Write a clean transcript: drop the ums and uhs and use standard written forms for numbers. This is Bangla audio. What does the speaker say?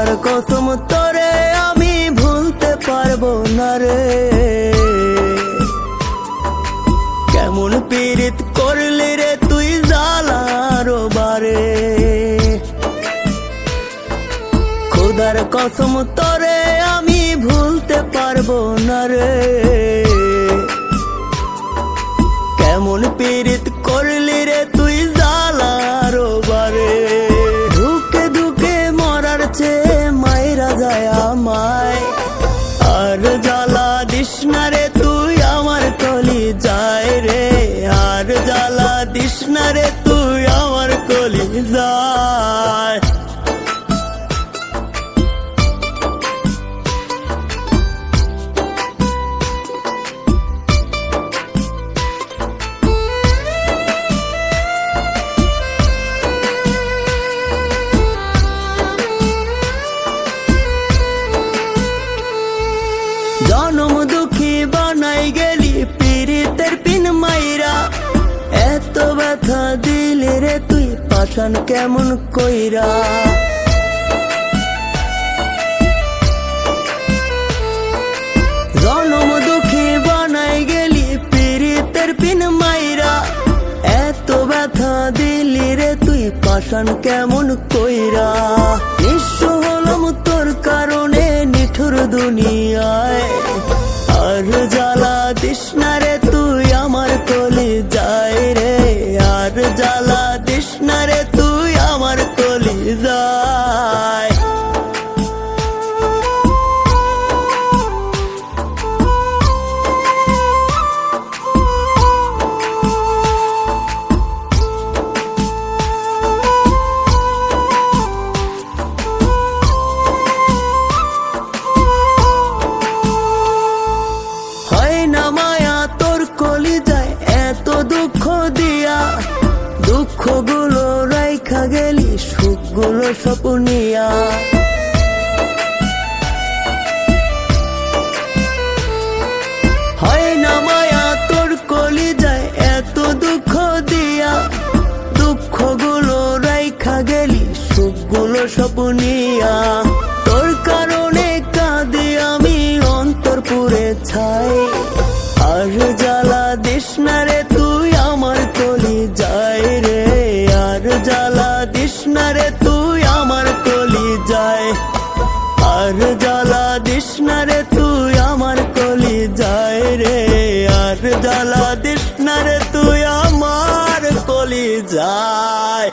খোদার কসম তোরে আমি ভুলতে পারবো না রে। কেমন পীড়িত করলি রে তুই জ্বালার বারে। খোদার কসম তোরে আমি ভুলতে পারবো না রে। কেমন পীড়িত করলি রে তুই জ্বালার বারে। ধুকে ধুকে মরার চেয়ে মাইরা যায় আমায়। আর জ্বালা দিস না রে তুই আমার কলি যায় রে। আর জ্বালা দিস না রে তুই আমার কলি যায়। জনম দুঃখী বানাই গেলি পীড়িতের পিন মাইরা। এত ব্যথা দিলে রে তুই পাষাণ কেমন কইরা। জনম দুঃখী বানাই গেলি পীড়িতের পিন মাইরা। এত ব্যথা দিলি রে তুই পাষাণ কেমন কইরা। নিঃস্ব হলাম তোর কারণে নিঠুর দুনিয়ায়। আর জ্বালা দিস না রে তুই আমার কলি যায় রে। আর জ্বালা দিস না রে তুই আমার কলি যায়। দুঃখগুলো রাইখা গেলি সুখগুলো স্বপ্নিয়া। হয় না মায়া তোর কলি যায় এত দুঃখ দিয়া। দুঃখগুলো রাইখা গেলি সুখগুলো স্বপ্নিয়া। তোর কারণে কাঁদি আমি অন্তর পুরে ছাই। আর জ্বালা দিস না রে তুই আমার কলি যায় রে। আর জ্বালা দিস না রে তুই আমার কলি যায়। আর জ্বালা দিস না রে তুই আমার কলি যায় রে। আর জ্বালা দিস না রে তুই আমার কলি যায়।